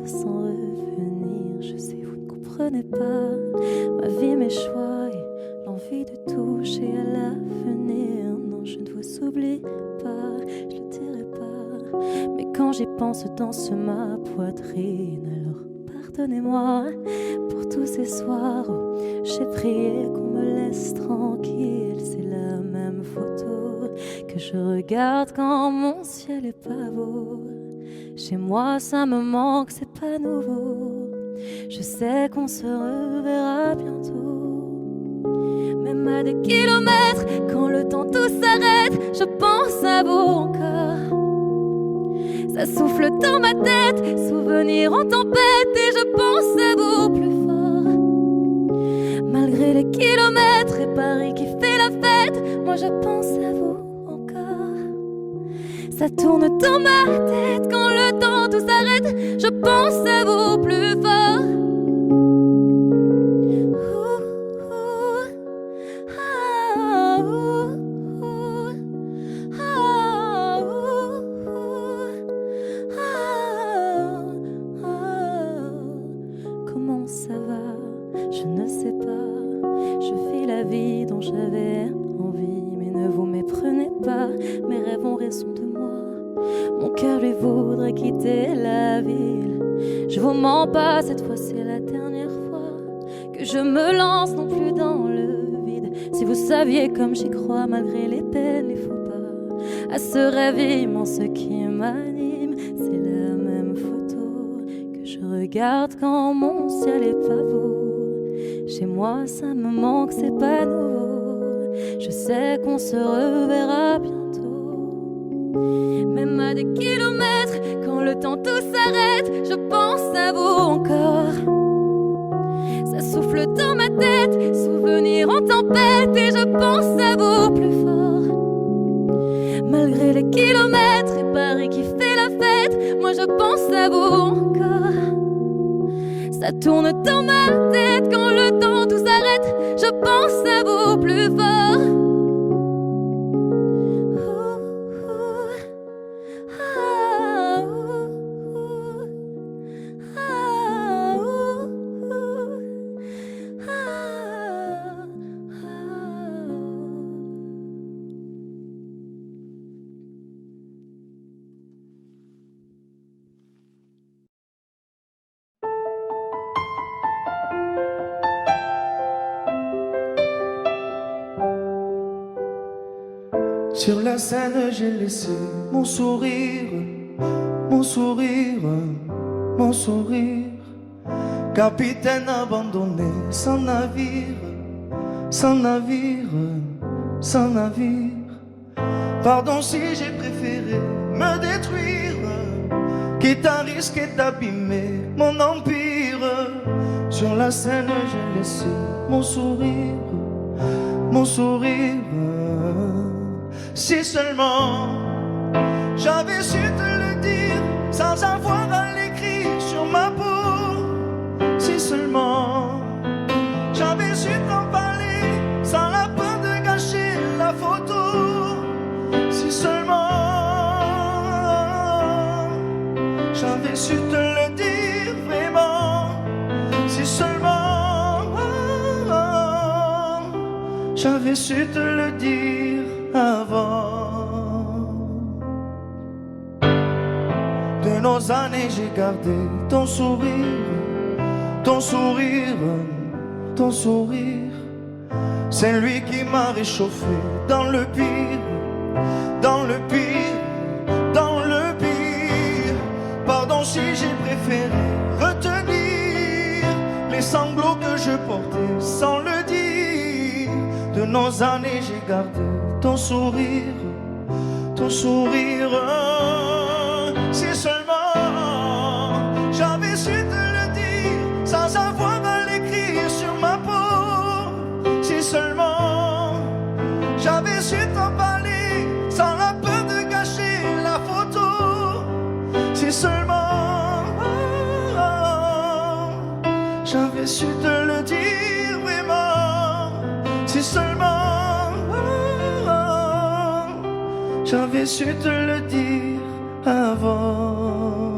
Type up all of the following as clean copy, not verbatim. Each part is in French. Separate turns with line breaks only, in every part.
de s'en revenir. Je sais, vous ne comprenez pas ma vie, mes choix et l'envie de toucher à l'avenir. Non, je ne vous oublie pas, je le dirai pas. Mais quand j'y pense, danse ma poitrine. Alors pardonnez-moi pour tous ces soirs où j'ai prié qu'on me laisse tranquille. C'est la même photo que je regarde quand mon ciel est pas beau. Chez moi ça me manque, c'est pas nouveau. Je sais qu'on se reverra bientôt. Même à des kilomètres, quand le temps tout s'arrête, je pense à vous encore. Ça souffle dans ma tête, souvenirs en tempête, et je pense à vous plus fort. Malgré les kilomètres et Paris qui fait la fête, moi je pense à vous encore. Ça tourne dans ma tête, quand le temps tout s'arrête, je pense à vous plus fort. Comment ça va? Je ne sais pas. Je fais la vie dont j'avais envie, mais ne vous méprenez pas. Mes rêves ont raison de moi. Mon cœur lui voudrait quitter la ville. Je vous mens pas, cette fois c'est la dernière fois que je me lance non plus dans le vide. Si vous saviez comme j'y crois malgré les peines, les faux pas, à ce rêve immense qui m'anime, c'est la même photo que je regarde quand mon ciel est pas beau. Chez moi ça me manque, c'est pas nouveau. Je sais qu'on se reverra bientôt. Même à des kilomètres, quand le temps tout s'arrête, je pense à vous encore. Ça souffle dans ma tête, souvenirs en tempête, et je pense à vous plus fort. Malgré les kilomètres et Paris qui fait la fête, moi je pense à vous encore. Ça tourne dans ma tête, quand le temps tout s'arrête, je pense à vous plus fort.
Sur la scène, j'ai laissé mon sourire, mon sourire, mon sourire. Capitaine abandonné, sans navire, sans navire, sans navire. Pardon si j'ai préféré me détruire, quitte à risquer d'abîmer mon empire. Sur la scène, j'ai laissé mon sourire, mon sourire. Si seulement j'avais su te le dire sans avoir à l'écrire sur ma peau. Si seulement j'avais su t'en parler sans la peur de gâcher la photo. Si seulement j'avais su te le dire vraiment. Si seulement j'avais su te le dire avant. De nos années j'ai gardé ton sourire, ton sourire, ton sourire. C'est lui qui m'a réchauffé dans le pire, dans le pire, dans le pire. Pardon si j'ai préféré retenir les sanglots que je portais sans le dire. De nos années j'ai gardé ton sourire, ton sourire. Si seulement j'avais su te le dire sans avoir à l'écrire sur ma peau. Si seulement j'avais su t'en parler sans la peur de gâcher la photo. Si seulement j'avais su te le dire vraiment. Si seulement j'avais su te le dire avant.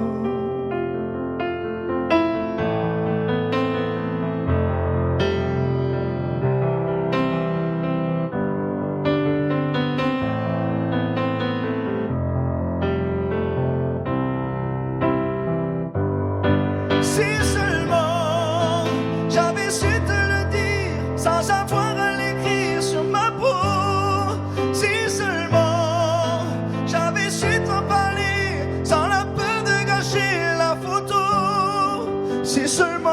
Si seulement j'avais su te le dire sans avoir à l'écrire sur ma peau. Si seulement j'avais su t'en parler sans la peur de gâcher la photo. Si seulement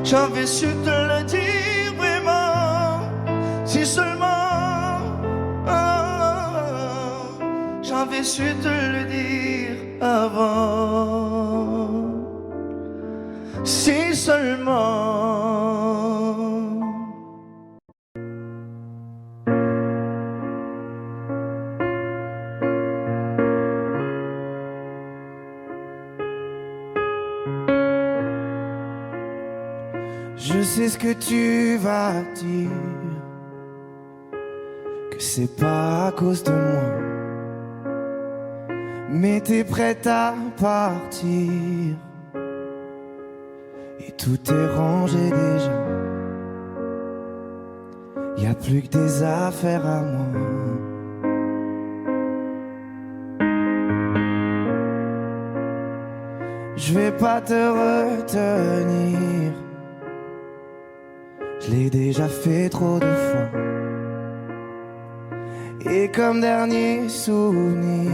j'avais su te le dire vraiment. Si seulement j'avais su te le dire avant. Si seulement. Je sais ce que tu vas dire, que c'est pas à cause de moi, mais t'es prête à partir et tout est rangé déjà. Y a plus que des affaires à moi. Je vais pas te retenir, je l'ai déjà fait trop de fois. Et comme dernier souvenir,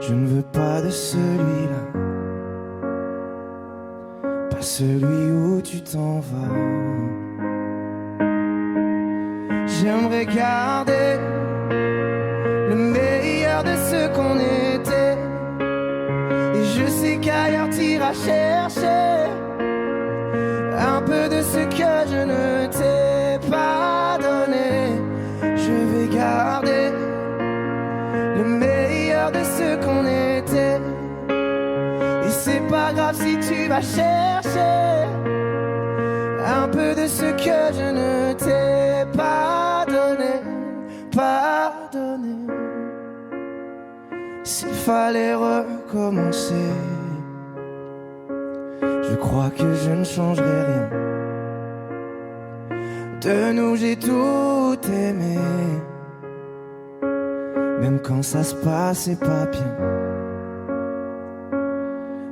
je ne veux pas de celui-là, pas celui où tu t'en vas. J'aimerais garder le meilleur de ce qu'on était. Et je sais qu'ailleurs t'iras chercher un peu de ce que je ne t'ai pas donné. Je vais garder le meilleur de ce qu'on était. Et c'est pas grave si tu vas chercher un peu de ce que je ne t'ai pas donné, pas donné. S'il fallait recommencer, je crois que je ne changerai rien. De nous j'ai tout aimé, même quand ça se passait pas bien.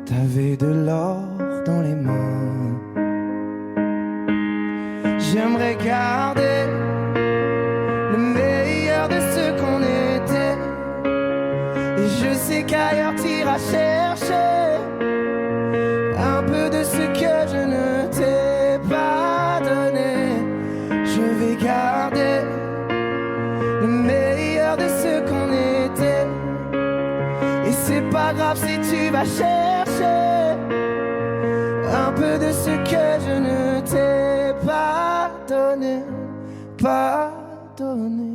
T'avais de l'or dans les mains. J'aimerais garder le meilleur de ce qu'on était. Et je sais qu'ailleurs t'iras chercher un peu de ce que je ne t'ai pas donné. Je vais garder le meilleur de ce qu'on était. Et c'est pas grave si tu vas chercher un peu de ce que je ne t'ai pas donné, pas donné.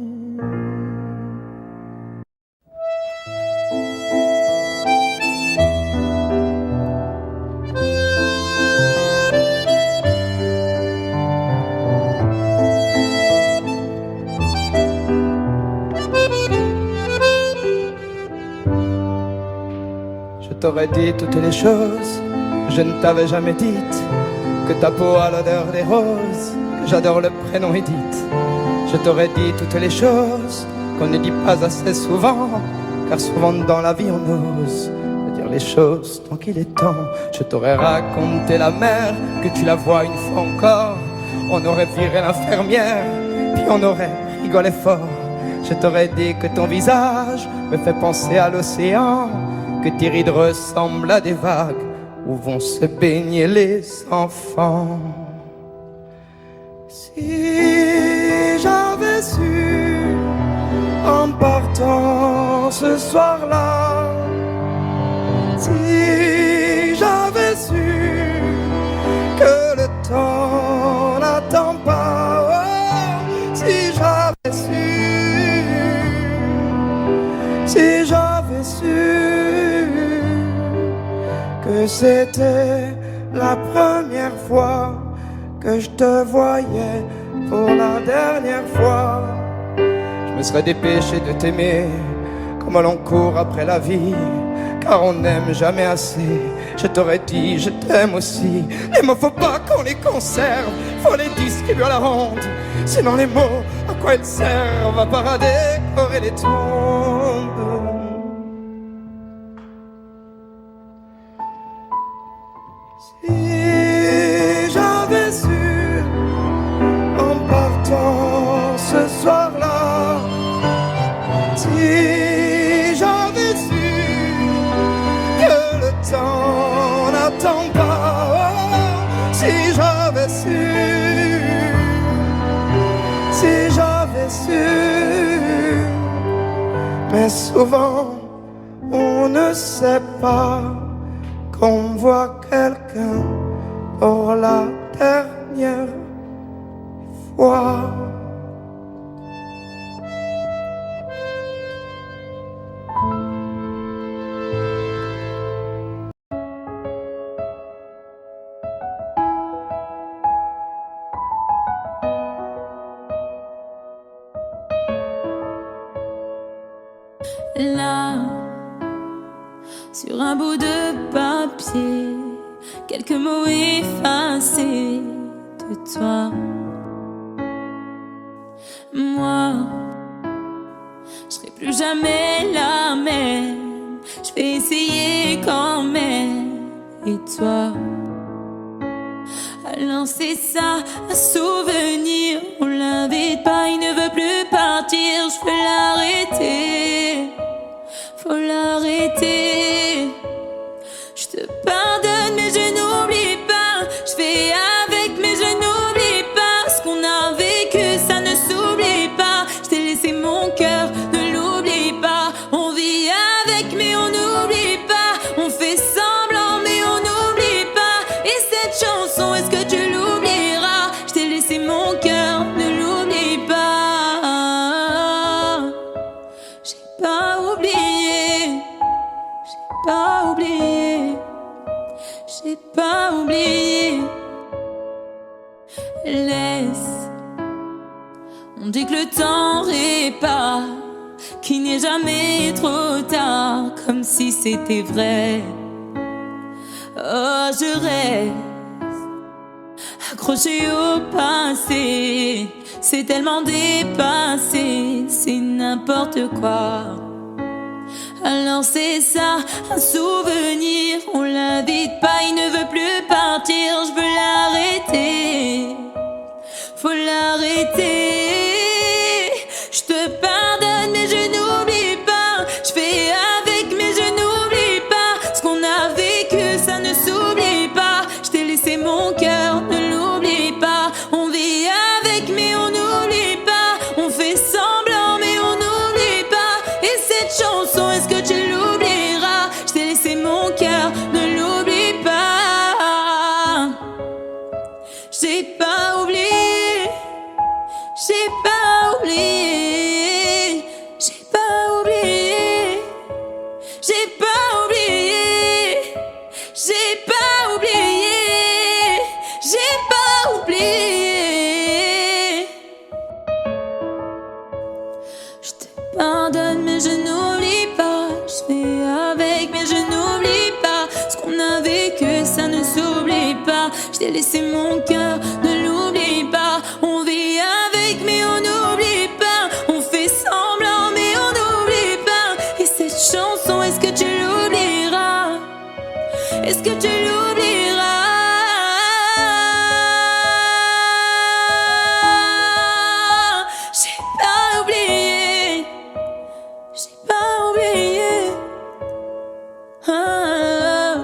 Je t'aurais dit toutes les choses que je ne t'avais jamais dites, que ta peau a l'odeur des roses, que j'adore le prénom Edith. Je t'aurais dit toutes les choses qu'on ne dit pas assez souvent, car souvent dans la vie on ose dire les choses tant qu'il est temps. Je t'aurais raconté la mer, que tu la vois une fois encore. On aurait viré l'infirmière, puis on aurait rigolé fort. Je t'aurais dit que ton visage me fait penser à l'océan, que tes rides ressemblent à des vagues où vont se baigner les enfants. Si j'avais su en partant ce soir-là, si j'avais su que le temps n'attend pas, oh, si j'avais su que c'était la première fois que je te voyais pour la dernière fois, je me serais dépêché de t'aimer comme l'on court après la vie, car on n'aime jamais assez. Je t'aurais dit je t'aime aussi. Les mots faut pas qu'on les conserve, faut les distribuer à la ronde, sinon les mots à quoi ils servent? À part à décorer les tombes. Si j'avais su que le temps n'attend pas, si j'avais su, si j'avais su. Mais souvent on ne sait pas qu'on voit quelqu'un pour la dernière fois.
Là, sur un bout de papier, quelques mots effacés de toi. Moi, je serai plus jamais la même. Je vais essayer quand même. Et toi, alors c'est ça, un souvenir. On l'invite pas, il ne veut plus partir. Je peux l'arrêter, faut l'arrêter. Je te pardonne mais je n'oublie pas. Je fais avec mais je n'oublie pas. Ce qu'on a vécu ça ne s'oublie pas. Je t'ai laissé mon cœur, ne l'oublie pas. On vit avec mais on n'oublie pas. On fait semblant mais on n'oublie pas. Et cette chanson, est-ce que tu l'oublieras? Je t'ai laissé mon cœur, ne l'oublie pas. J'ai pas oublié, j'ai pas oublié, j'ai pas oublié. Laisse, on dit que le temps répare, qu'il n'est jamais trop tard, comme si c'était vrai. Oh, je reste accroché au passé, c'est tellement dépassé, c'est n'importe quoi. Alors c'est ça, un souvenir, on l'invite pas, il ne veut plus partir. Je veux l'arrêter, faut l'arrêter. Je te pardonne mais je n'oublie pas. Je fais avec mais je n'oublie pas. Ce qu'on a vécu ça ne s'oublie pas. Je t'ai laissé mon cœur, ne l'oublie pas. On vit avec mais on n'oublie pas. On fait semblant mais on n'oublie pas. Et cette chanson, est-ce que tu l'oublieras? Je t'ai laissé mon cœur, ne l'oublie pas. J'ai pas oublié, j'ai pas oublié, j'ai pas oublié, j'ai pas oublié, j'ai pas oublié, j'ai pas oublié. Je te pardonne mais je n'oublie pas. Je fais avec mais je n'oublie pas. Ce qu'on a vécu ça ne s'oublie pas. Je t'ai laissé mon cœur, ne l'oublie pas. On vit avec mais on n'oublie pas. On fait semblant mais on n'oublie pas. Et cette chanson, est-ce que tu l'oublieras? Est-ce que tu l'oublieras? J'ai pas oublié, j'ai pas oublié. Ah,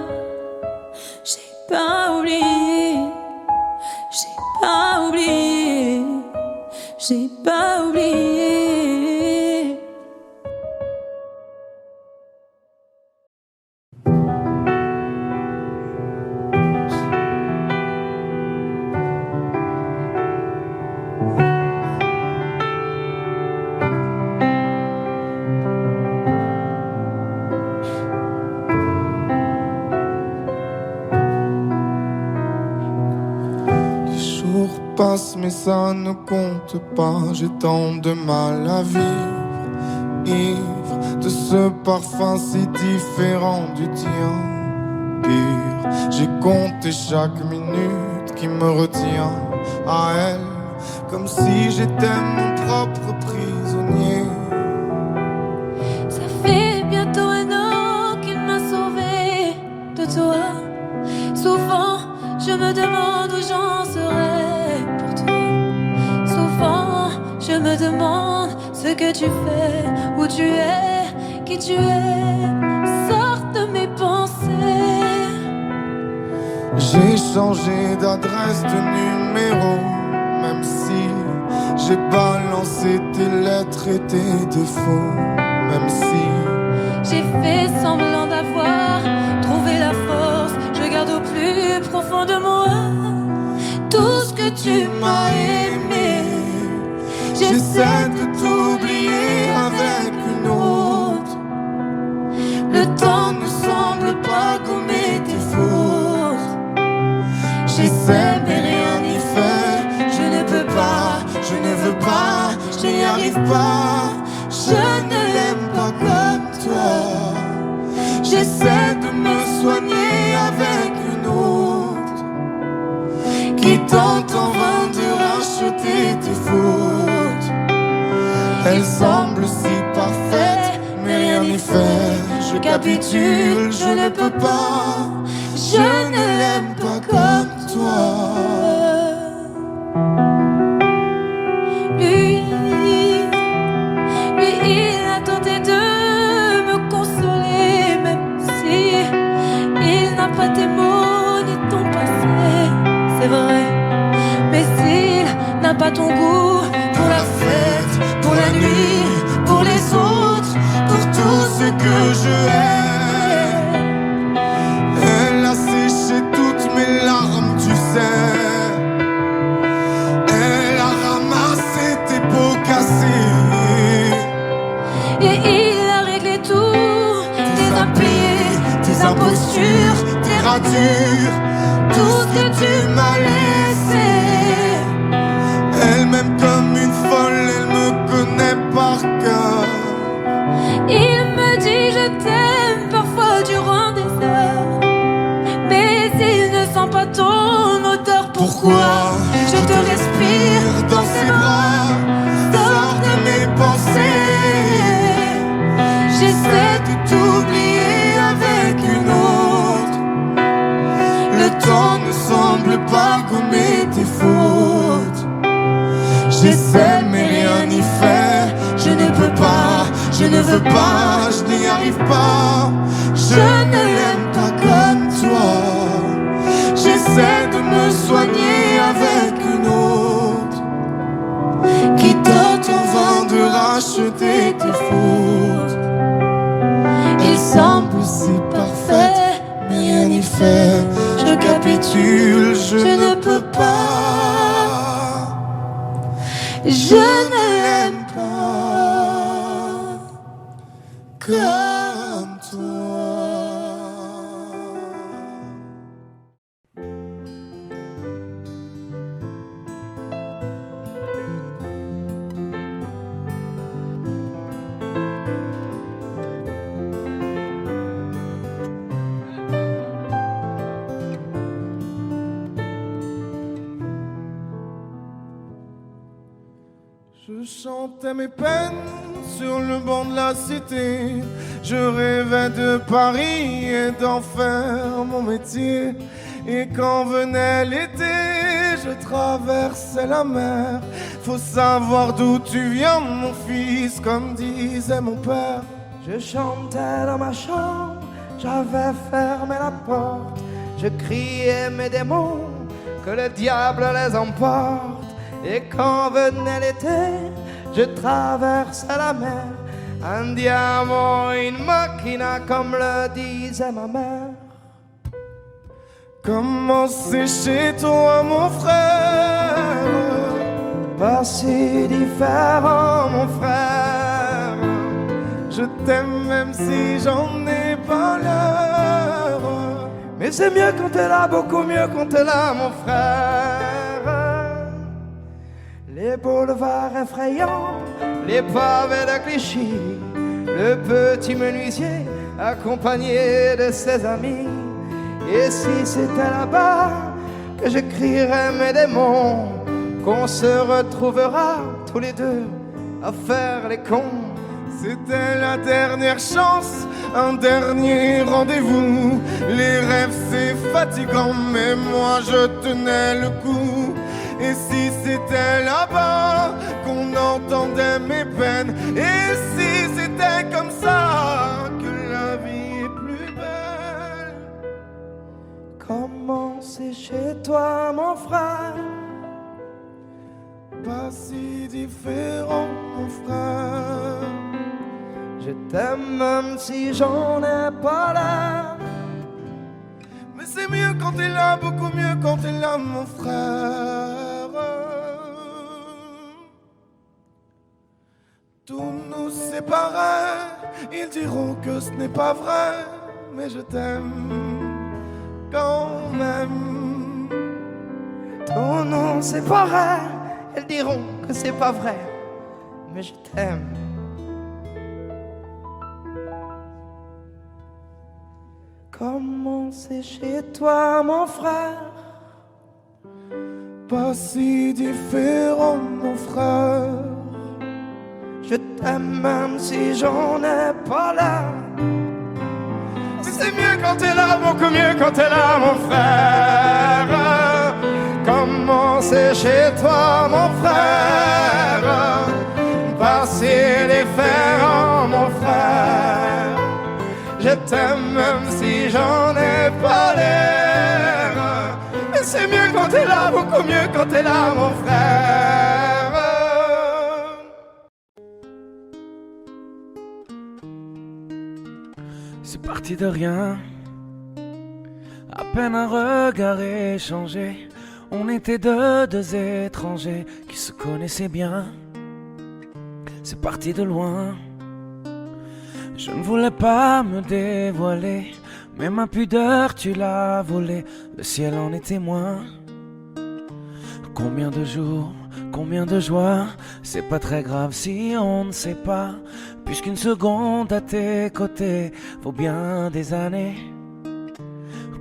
j'ai pas oublié, j'ai pas oublié, j'ai pas oublié.
Les jours passent mais ça ne compte pas. J'ai tant de mal à vivre, ivre de ce parfum si différent du tien. Pire, j'ai compté chaque minute qui me retient à elle, comme si j'étais mon propre prisonnier.
Ça fait bientôt un an qu'il m'a sauvé de toi. Souvent, je me demande où j'en serais pour toi. Souvent, je me demande ce que tu fais, où tu es. qui tu es, sors de mes pensées.
J'ai changé d'adresse, de numéro, même si j'ai balancé tes lettres et tes défauts, même si
j'ai fait semblant d'avoir trouvé la force. Je garde au plus profond de moi tout ce que tu m'as aimé.
j'essaie de t'oublier avec une autre.
Le temps ne semble pas gommer tes fautes. J'essaie mais rien n'y fait.
Je ne peux pas, je ne veux pas, je n'y arrive pas. Je ne l'aime pas comme toi. J'essaie de me soigner avec une autre qui tente en vain de racheter tes fautes. Elle semble si parfaite, mais rien n'y fait. Je capitule, je ne peux pas. Je ne l'aime pas comme toi.
Lui, il a tenté de me consoler, même si il n'a pas tes mots ni ton passé. C'est vrai, mais s'il n'a pas ton goût pour la fête, pour la nuit, pour les autres,
Pour tout ce que je hais, elle a séché toutes mes larmes, tu sais. Elle a ramassé tes pots cassés,
et il a réglé tout, tes impayés, tes impostures, tes ratures, tout ce que tu m'as laissé.
elle m'aime comme une folle, elle me connaît par cœur.
Il me dit je t'aime parfois durant des heures, mais il ne sent pas ton odeur. Pourquoi je te respire
dans ses bras,
sors de mes pensées. J'essaie de t'oublier avec une autre.
le temps ne semble pas gommer tes fautes. J'essaie mais rien n'y fait. Je ne peux pas, je ne veux pas, je n'y arrive pas. Je ne l'aime pas comme toi. J'essaie de me soigner avec une autre qui tente en vain de racheter tes fautes. Il semble si parfaite, mais rien n'y fait. Je capitule, je ne peux pas. Je ne l'aime pas comme toi. Je chantais mes peines sur le banc de la cité. Je rêvais de Paris et d'en faire mon métier. Et quand venait l'été, je traversais la mer. Faut savoir d'où tu viens, mon fils, comme disait mon père.
Je chantais dans ma chambre, j'avais fermé la porte. Je criais mes démons, que le diable les emporte. Et quand venait l'été, je traversais la mer. Andiamo in macchina, comme le disait ma mère.
Comment c'est chez toi, mon frère?
Pas si différent, mon frère.
Je t'aime même si j'en ai pas l'heure.
Mais c'est mieux quand t'es là, beaucoup mieux quand t'es là, mon frère. Les boulevards effrayants, les pavés de Clichy, le petit menuisier accompagné de ses amis. Et si c'était là-bas que j'écrirais mes démons, qu'on se retrouvera tous les deux à faire les cons.
C'était la dernière chance, un dernier rendez-vous. Les rêves c'est fatigant, mais moi je tenais le coup. Et si c'était là-bas qu'on entendait mes peines, et si c'était comme ça
toi mon frère.
Pas si différent mon frère.
Je t'aime même si j'en ai pas l'air.
Mais c'est mieux quand t'es là, beaucoup mieux quand t'es là mon frère. Tout nous séparait, ils diront que ce n'est pas vrai, mais je t'aime quand même.
Tous nous séparait, elles diront que c'est pas vrai, mais je t'aime. Comment c'est chez toi mon frère?
Pas si différent mon frère.
Je t'aime même si j'en ai pas l'air.
Mais c'est mieux quand t'es là, beaucoup mieux quand t'es là mon frère.
Comment c'est chez toi mon frère?
Pas si différent mon frère.
Je t'aime même si j'en ai pas l'air.
Mais c'est mieux quand t'es là, beaucoup mieux quand t'es là mon frère.
C'est parti de rien, à peine un regard échangé. On était deux étrangers qui se connaissaient bien. C'est parti de loin. Je ne voulais pas me dévoiler, mais ma pudeur tu l'as volée. Le ciel en est témoin. Combien de jours, combien de joies. C'est pas très grave si on ne sait pas, puisqu'une seconde à tes côtés vaut bien des années.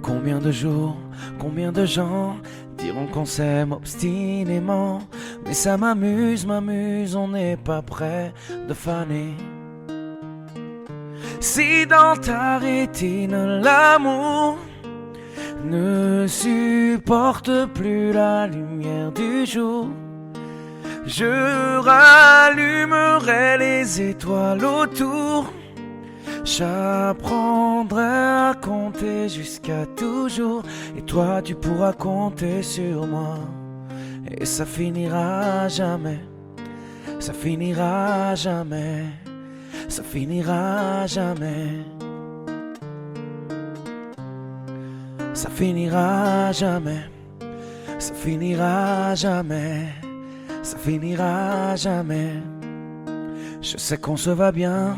Combien de jours, combien de gens diront qu'on s'aime obstinément, mais ça m'amuse, on n'est pas prêt de faner. Si dans ta rétine l'amour ne supporte plus la lumière du jour, je rallumerai les étoiles autour. J'apprendrai à compter jusqu'à toujours, et toi tu pourras compter sur moi. Et ça finira jamais, ça finira jamais, ça finira jamais. Ça finira jamais, ça finira jamais, ça finira jamais. Je sais qu'on se va bien,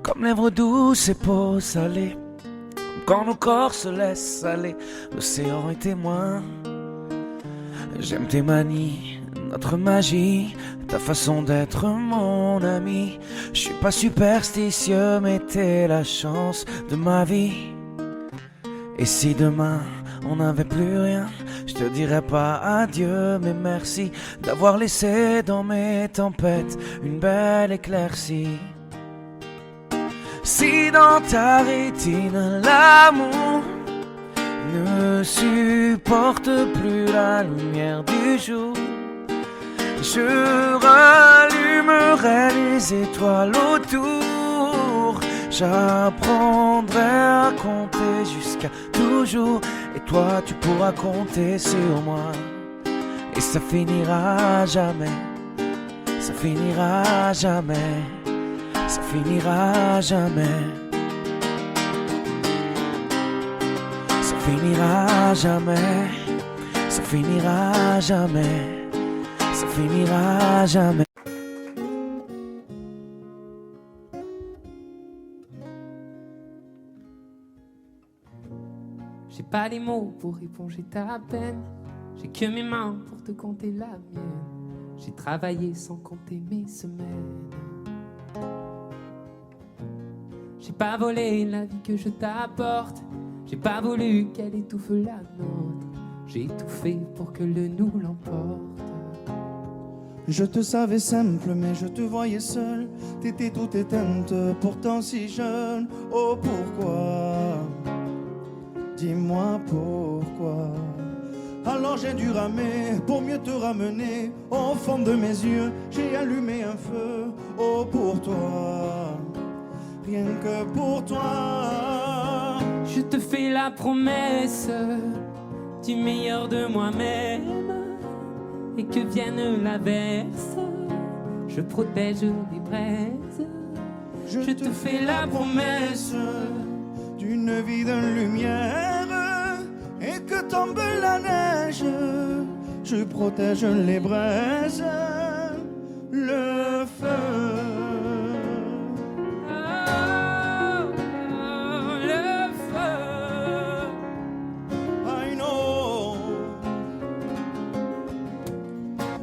comme lèvres douces et peau salée, quand nos corps se laissent aller, l'océan est témoin. J'aime tes manies, notre magie, ta façon d'être mon ami. Je suis pas superstitieux, mais t'es la chance de ma vie. Et si demain on n'avait plus rien, je te dirais pas adieu, mais merci d'avoir laissé dans mes tempêtes une belle éclaircie. Si dans ta rétine l'amour ne supporte plus la lumière du jour, je rallumerai les étoiles autour. J'apprendrai à compter jusqu'à toujours, et toi tu pourras compter sur moi. Et ça finira jamais, ça finira jamais, ça finira jamais, ça finira jamais, ça finira jamais, ça finira jamais.
J'ai pas les mots pour éponger ta peine, j'ai que mes mains pour te compter la mienne. J'ai travaillé sans compter mes semaines. J'ai pas volé la vie que je t'apporte, j'ai pas voulu qu'elle étouffe la nôtre. J'ai tout fait pour que le nous l'emporte.
Je te savais simple, mais je te voyais seule. T'étais toute éteinte, pourtant si jeune. Oh pourquoi? Dis-moi pourquoi. Alors j'ai dû ramer pour mieux te ramener. Au fond de mes yeux, j'ai allumé un feu. Oh pour toi, rien que pour toi.
Je te fais la promesse du meilleur de moi-même et que vienne l'averse, je protège les braises. Je te fais la promesse
d'une vie de lumière et que tombe la neige. Je protège les braises, le feu.
Le feu.
I know.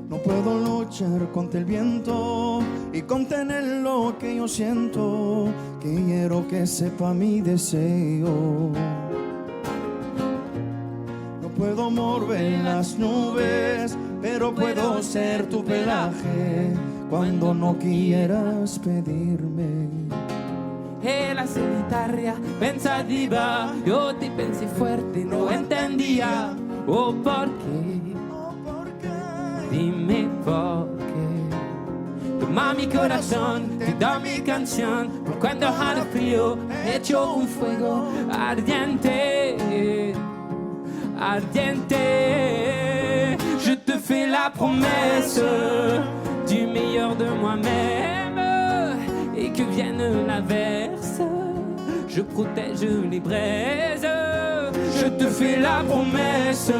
No puedo luchar contra el viento y contener lo que yo siento, que quiero que sepa mi deseo. No puedo mover las nubes, pero puedo ser tu pelaje cuando no quieras pedirme.
E la solitaria pensativa, yo te pensé fuerte, no entendía. Oh, ¿por qué? Dime por qué. Toma mi corazón, te da mi canción, por cuando haga frío, hecho un fuego ardiente, ardiente. Je te fais la promesse du meilleur de moi-même et que vienne l'averse, je protège les braises. Je te fais la promesse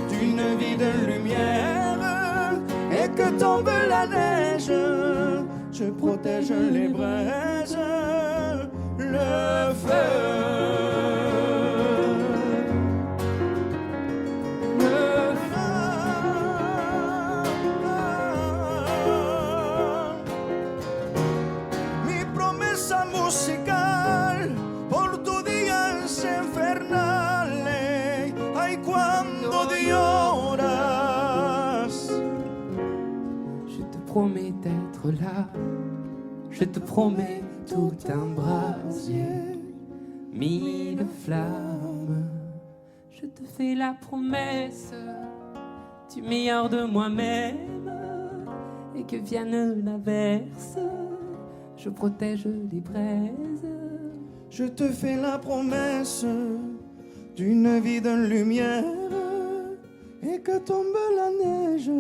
d'une vie de lumière et que tombe la neige. Je protège les braises, le feu. Musical por tu días infernales. Ay, cuando lloras.
Je te promets d'être là. Je te promets tout un brasier, 1000 flammes. Je te fais la promesse du meilleur de moi-même et que vienne l'averse. Je protège les braises.
Je te fais la promesse d'une vie de lumière et que tombe la neige.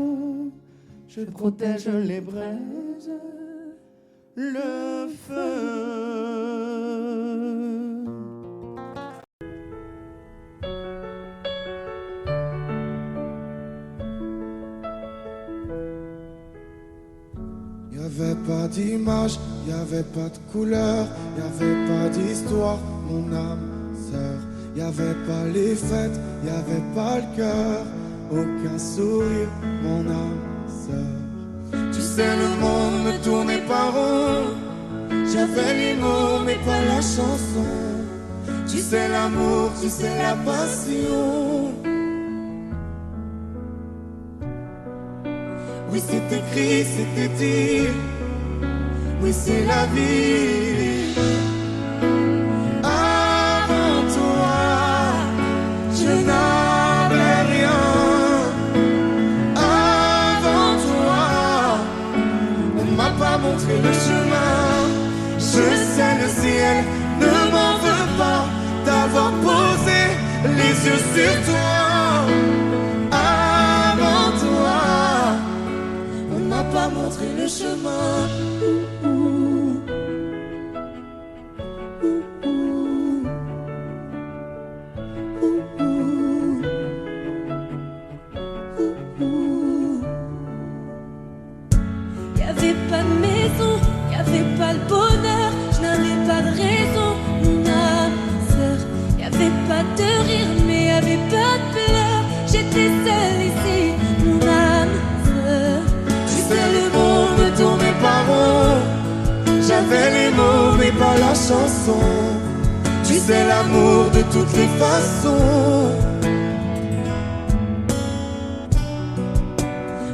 Je protège les braises, le feu.
Y'avait pas d'image, y'avait pas de couleur, y'avait pas d'histoire, mon âme sœur. Y'avait pas les fêtes, y'avait pas le cœur, aucun sourire, mon âme sœur. Tu sais, le monde ne tournait pas rond, j'avais les mots mais pas la chanson. Tu sais l'amour, tu sais la passion. Oui, c'est écrit, c'était dit. Oui, c'est la vie. Avant toi, je n'avais rien. Avant toi, on m'a pas montré le chemin. Je sais, le ciel ne m'en veut pas d'avoir posé les yeux sur toi. Avant toi, on m'a pas montré le chemin.
Y'avait pas de maison, y'avait pas le bonheur, je n'avais pas de raison, mon âme sœur. Y'avait pas de rire, mais y'avait pas de pleurs. J'étais seule ici, mon âme sœur.
Tu sais, le monde ne tournait pas rond. J'avais les mots, mais pas la chanson. Tu sais, l'amour de toutes les façons.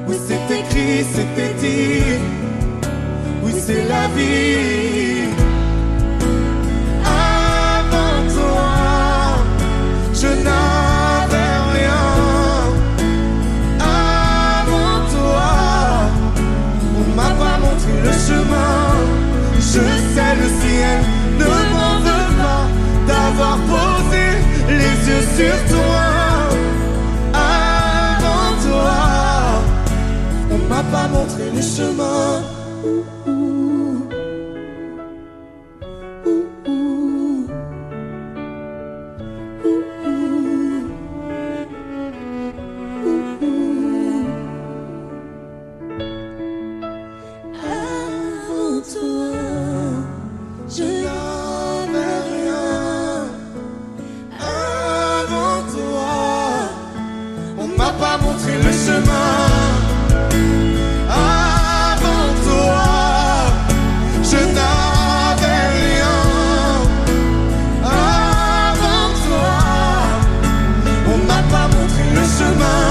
Oui, c'est écrit, c'était dit. Oui, c'est la vie. Avant toi, je n'avais rien. Avant toi, on m'a pas montré le chemin. Je sais, le ciel ne m'en veut pas d'avoir posé les yeux sur toi. pas montré le chemin.
Avant toi, je
n'avais rien. Avant toi, on m'a pas montré le chemin. Avant toi, je n'avais rien. Avant toi, on m'a pas montré le chemin.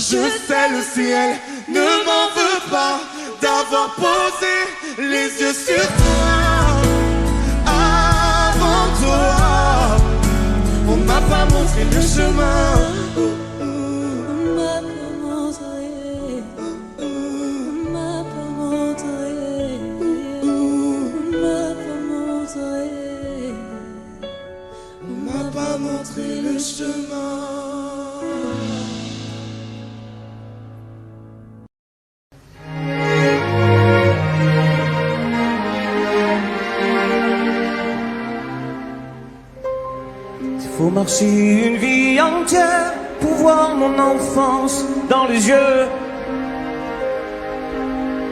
Je sais le ciel ne m'en veut pas d'avoir posé les yeux sur toi. Avant toi, on m'a pas montré le chemin.
m'a pas montré, m'a pas montré, m'a pas montré.
On m'a pas montré le chemin.
Faut marcher une vie entière pour voir mon enfance dans les yeux.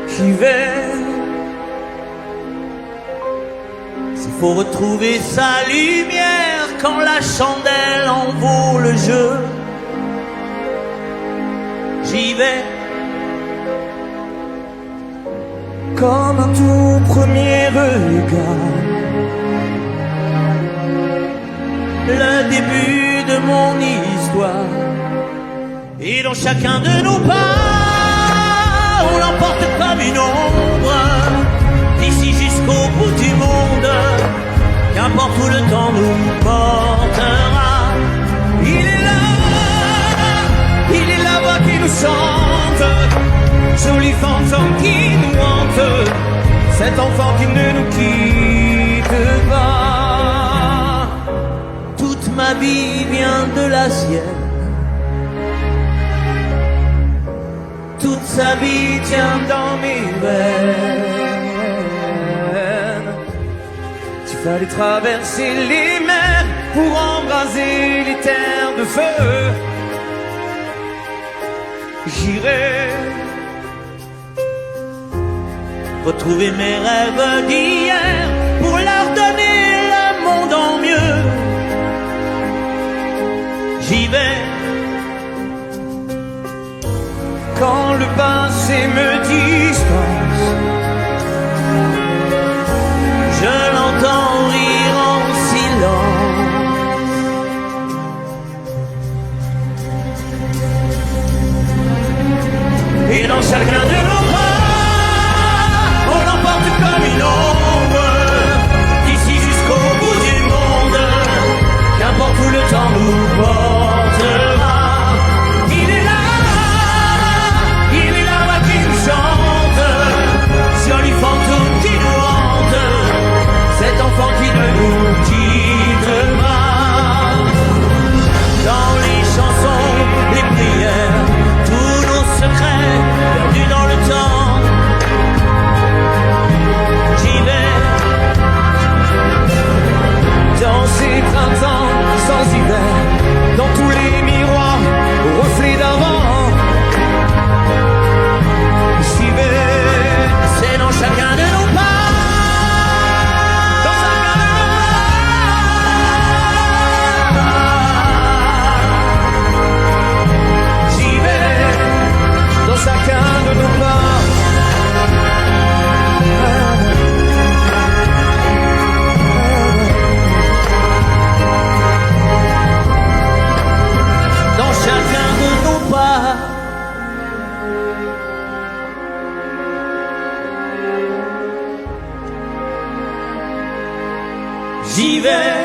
J'y vais. S'il faut retrouver sa lumière quand la chandelle en vaut le jeu, j'y vais. Comme un tout premier regard, le début de mon histoire. Et dans chacun de nos pas, on l'emporte comme une ombre, d'ici jusqu'au bout du monde. Qu'importe où le temps nous portera, il est la voix qui nous chante, joli fantôme qui nous hante, cet enfant qui ne nous quitte pas. Toute ma vie vient de la sienne, toute sa vie tient dans mes veines. Il fallait traverser les mers pour embraser les terres de feu. J'irai retrouver mes rêves d'hier pour leur donner le monde en mieux. J'y vais quand le passé me dispense. Je l'entends rire en silence. Et dans chacun de nos pas, on l'emporte comme une ombre, d'ici jusqu'au bout du monde. Qu'importe où le temps nous portera, il est la voix qui nous chante, joli fantôme qui nous hante, cet enfant qui ne nous quitte pas. Dans les chansons, les prières, tous nos secrets perdus dans le temps. J'y vais dans ces printemps sans hiver, dans tous les miroirs aux reflets d'avant. J'y vais, c'est dans chacun de nos pas, dans chacun de nos pas. J'y vais, dans chacun de nos pas. Dans chacun de nos pas. J'y vais.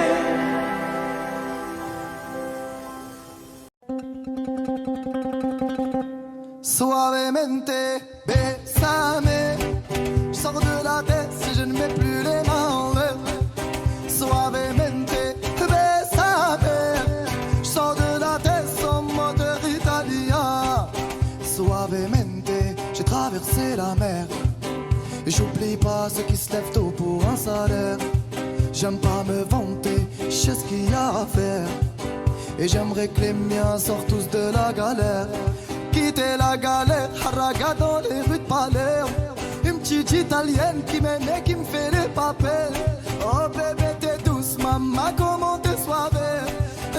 Suavemente, bésame. Je sors de la tête si je ne mets plus les mains en l'air. Suavemente, bésame. Je sors de la tête en moteur italien. Suavemente, j'ai pas ceux qui se lèvent tôt pour un salaire. J'aime pas me vanter, je sais ce qu'il y a à faire. Et j'aimerais que les miens sortent tous de la galère. Quitter la galère, haraga dans les rues de Palerme. Une petite italienne qui m'aime et qui me fait les papels. Oh bébé t'es douce, maman comment t'es suave.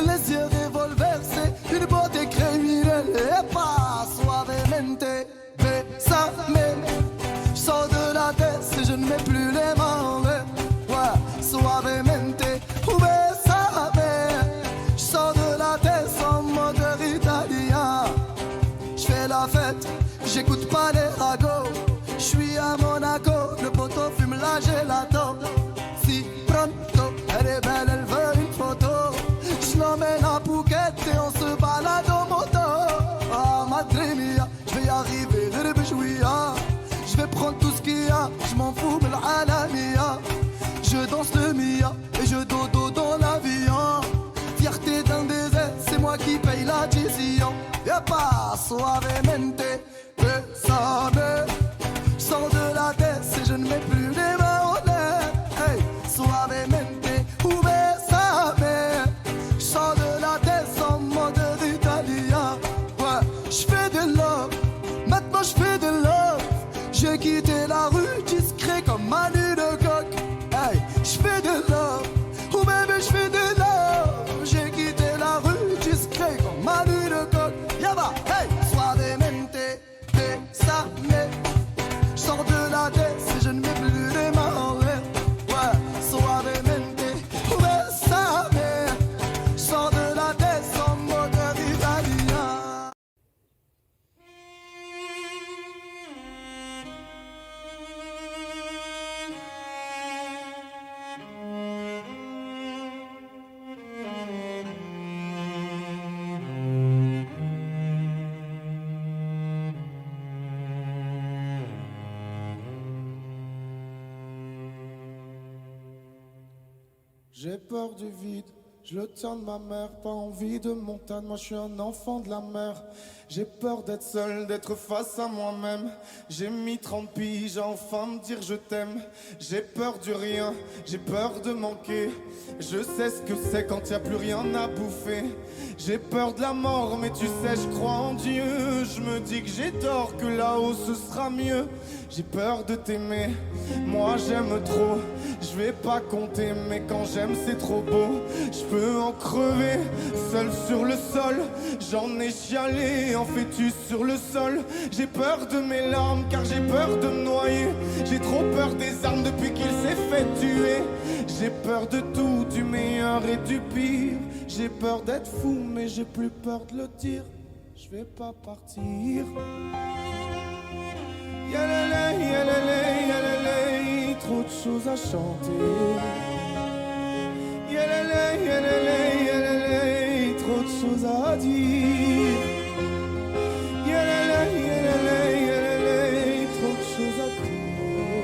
Les yeux revolver, c'est une beauté criminelle. Et pas suavemente, besame. Je sors de la tête et je ne mets plus les mains en l'air. Ouais, suavemente, besame. Je sors de la tête en moteur italien. Je fais la fête, j'écoute pas les ragots. Je suis à Monaco, le poteau fume la gelato. Si pronto, elle est belle, elle veut une photo. Je l'emmène à Phuket et on se balade en moto. Ah, madre mia, je vais y arriver, je vais prendre tout ce qu'il y a, je m'en fous, mais l'alamiya. Je danse le Mia et je dodo dans l'avion. Fierté d'un désert, c'est moi qui paye la décision. Y'a pas suavemente, besame. Je sors de la tête et je ne mets plus les mains en l'air. Hey, suavemente, besame. Je sors de la tête en mode italien. Ouais, je fais de love, maintenant je fais de love. J'ai quitté la rue discret comme Manu de coq. Hey, je fais de love, oh bébé je fais de love. J'ai quitté la rue discret comme Manu de coq. Yaba, hey, suavemente, besame. Je sors de la tête et je ne mets plus les mains en l'air. Ouais, suavemente, besame. Je sors de la tête en mode italien.
J'ai peur du vide, je le tiens de ma mère, pas envie de montagne, moi je suis un enfant de la mer. J'ai peur d'être seul, d'être face à moi-même. J'ai mis 30 piges à enfin me dire je t'aime. J'ai peur du rien, j'ai peur de manquer. Je sais ce que c'est quand y a plus rien à bouffer. J'ai peur de la mort, mais tu sais je crois en Dieu. Je me dis que j'ai tort, que là-haut ce sera mieux. J'ai peur de t'aimer, moi j'aime trop. Je vais pas compter, mais quand j'aime c'est trop beau. Je peux en crever, seul sur le sol. J'en ai chialé en fœtus sur le sol. J'ai peur de mes larmes car j'ai peur de me noyer. J'ai trop peur des armes depuis qu'il s'est fait tuer. J'ai peur de tout, du meilleur et du pire. J'ai peur d'être fou mais j'ai plus peur de le dire. Je vais pas partir. Yalalay, yalalay, yalalay, trop de choses à chanter. Yalalay, yalalay, yalalay, trop de choses à dire. Yalalay, yalalay, yalalay, trop de choses à crier.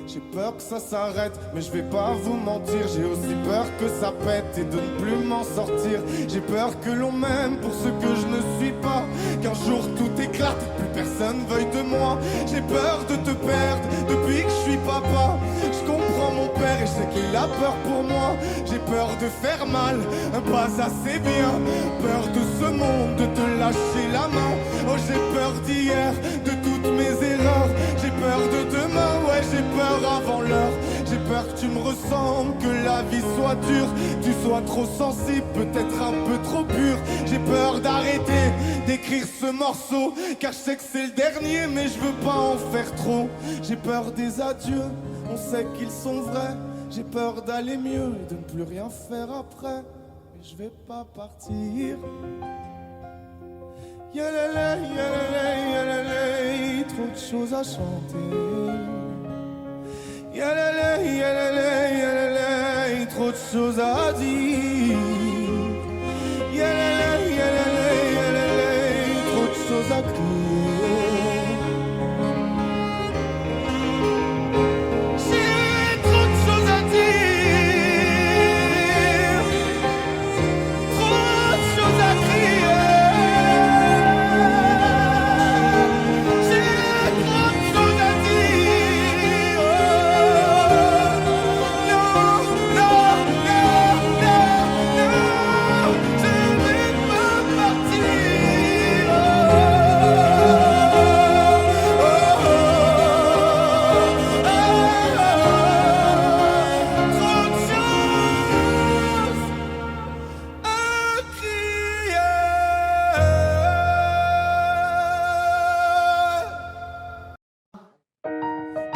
J'ai peur que ça s'arrête, mais je vais pas vous mentir. J'ai aussi peur que ça pète et de ne plus m'en sortir. J'ai peur que l'on m'aime pour ce que je ne suis pas. Qu'un jour tout éclate, plus personne veuille de moi. J'ai peur de te perdre depuis que je suis papa. Je comprends mon père et je sais qu'il a peur pour moi. J'ai peur de faire mal, pas assez bien. Peur de ce monde, de te lâcher la main. Oh j'ai peur d'hier, de toutes mes erreurs. J'ai peur de demain, ouais j'ai peur avant l'heure. J'ai peur que tu me ressembles, que la vie soit dure. Tu sois trop sensible, peut-être un peu trop pur. J'ai peur d'arrêter d'écrire ce morceau, car je sais que c'est le dernier, mais je veux pas en faire trop. J'ai peur des adieux, on sait qu'ils sont vrais. J'ai peur d'aller mieux et de ne plus rien faire après. Mais je vais pas partir. Yalalay, yalalay, yalalay, trop de choses à chanter. Yalalay, yalalay, yalalay, trop de choses à dire. Yalalay, yalalay, yalalay, trop de choses à crier. J'ai trop de choses à dire. Trop de choses à crier. J'ai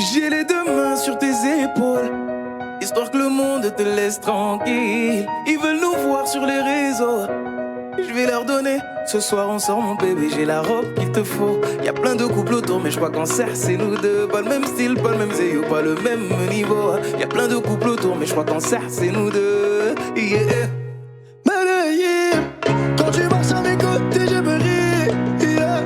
J'ai les deux mains sur tes épaules, histoire que le monde te laisse tranquille. Ils veulent nous voir sur les réseaux, je vais leur donner. Ce soir on sort mon bébé, j'ai la robe qu'il te faut. Y'a plein de couples autour mais je crois qu'en serre c'est nous deux. Pas le même style, pas le même zéyo, pas le même niveau. Y'a plein de couples autour mais je crois qu'en serre c'est nous deux. Yeah.
Medellín, quand tu marches à mes côtés je me ris. Yeah.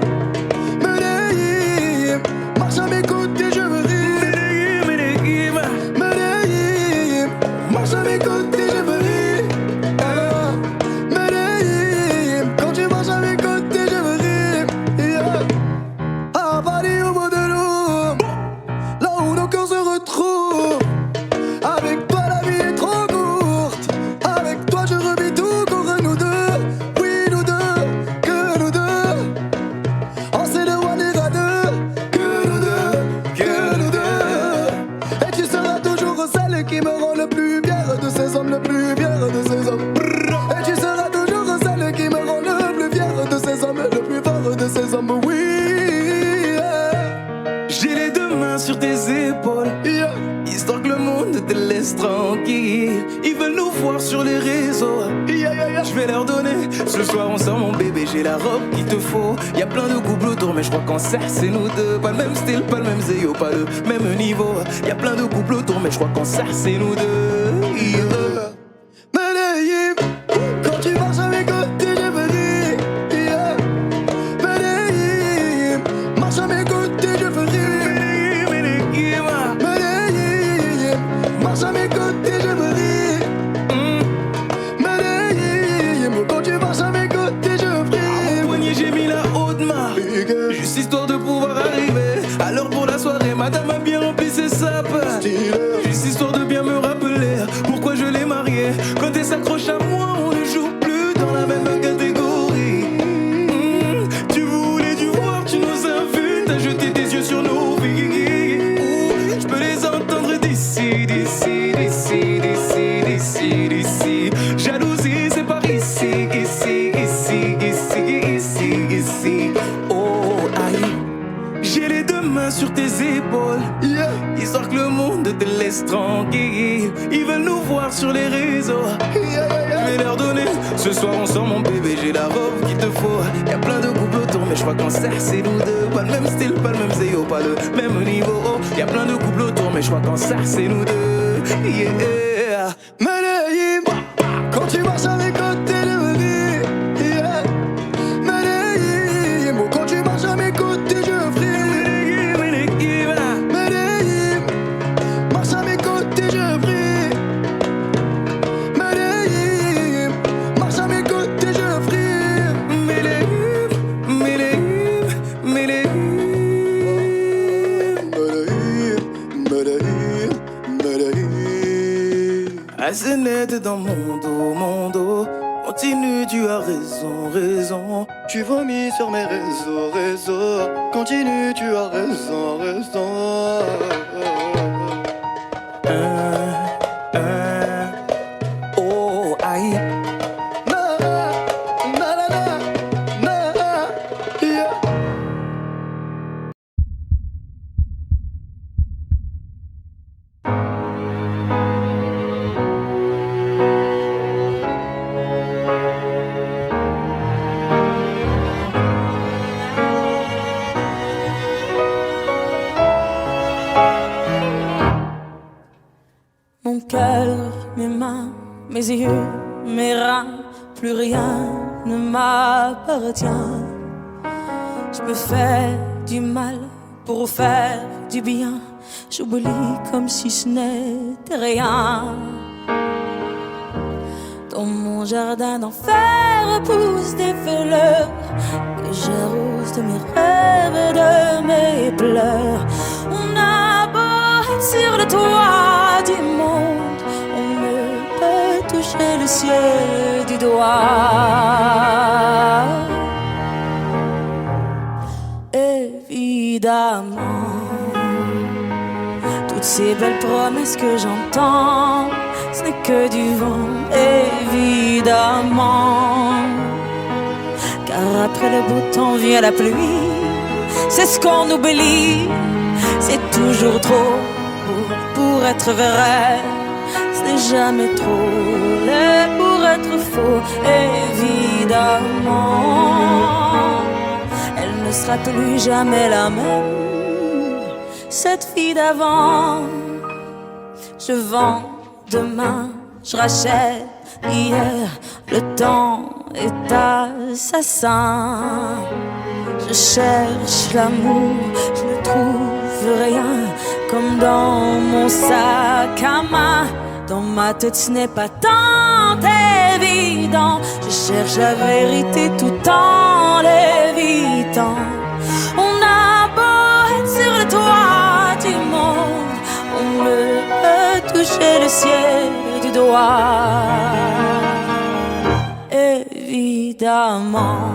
Medellín, marche à mes côtés je me ris.
Medellín,
Medellín, marche à mes côtés je me ris. Medellín, quand tu marches à mes côtés je me ris. Yeah. À Paris au bout de l'eau, là où nos cœurs se retrouvent. Avec toi la vie est trop courte. Avec toi je revis tout contre nous deux. Oui nous deux, que nous deux. On s'est de one et à deux. Que nous deux, que nous deux. Et tu seras toujours celle qui me rend le plus fier de ces hommes, le plus fier de ces hommes. Et tu seras toujours celle qui me rend le plus fier de ces hommes, le plus fort de ces hommes. Oui, yeah.
j'ai les deux mains sur tes épaules,
Yeah.
histoire que le monde te laisse tranquille. Ils veulent nous voir sur les réseaux,
Yeah, yeah, yeah.
je vais leur donner. Ce soir on sort mon bébé, j'ai la robe qu'il te faut. Y'a plein de couples autour mais je crois qu'en serre c'est nous deux. Pas le même style, pas le même zéyo, pas le même niveau. Y'a plein de couples autour mais je crois qu'en serre c'est nous deux. Yeah.
Medellín, quand tu marches à mes côtés je me ris. Yeah. Medellín, marche à mes côtés je me ris. Medellín, marche à mes côtés je me ris. Medellín, quand tu marches à mes côtés je me ris.
Au poignet j'ai mis la haute main, juste histoire de pouvoir arriver. Alors pour la soirée, madame a bien rempli ses sapes. Juste histoire de bien me rappeler pourquoi je l'ai mariée. Quand elle s'accroche à moi, on ne joue plus dans la même catégorie. Tu voulais du voir, tu nous as vus, t'as jeté tes yeux sur nos vies. Je peux les entendre d'ici, d'ici, d'ici, d'ici, d'ici, d'ici. Jalousie, c'est par ici, ici, ici, ici, ici, ici. Oh, aïe. J'ai les deux mains sur tes épaules,
Yeah.
histoire que le monde te laisse tranquille. Ils veulent nous voir sur les réseaux,
Yeah, yeah, yeah.
je vais leur donner. Ce soir on sort mon bébé, j'ai la robe qu'il te faut. Y'a plein de couples autour mais je crois qu'en serre c'est nous deux. Pas le même style, pas le même zéyo, pas le même niveau. Y'a plein de couples autour mais je crois qu'en serre c'est nous deux. Yeah.
Medellín, quand tu marches à mes côtés je me ris. Yeah. Medellín, quand tu marches à mes côtés je fris. Medellín, marche à mes côtés je prie. Medellín, marche à mes côtés je prie.
Medellín, Medellín, Medellín.
Medellín, Medellín.
Assez net dans mon dos. Continue, tu as raison, raison.
Tu vomis sur mes réseaux. Continue, tu as raison, raison.
Oh, aïe.
Na, na, na, na, na, yeah.
Mon cœur, mes mains, mes yeux, mes reins, plus rien ne m'appartient. Je me fais du mal pour faire du bien. J'oublie comme si ce n'était rien. Dans mon jardin d'enfer poussent des fleurs que j'arrose de mes rêves et de mes pleurs. On a beau être sur le toit du monde, on ne peut toucher le ciel du doigt. Évidemment, toutes ces belles promesses que j'entends, ce n'est que du vent, évidemment. Car après le beau temps vient la pluie, c'est ce qu'on oublie. C'est toujours trop trop pour être vrai. Ce n'est jamais trop laid pour être faux, évidemment. Elle ne sera plus jamais la même, cette fille d'avant. Je vends demain, je rachète hier. Le temps est assassin. Je cherche l'amour, je ne trouve rien. Comme dans mon sac à main. Dans ma tête ce n'est pas tant évident. Je cherche la vérité tout en l'évitant. On a beau être sur le toit du monde, on peut toucher le ciel du doigt. Évidemment,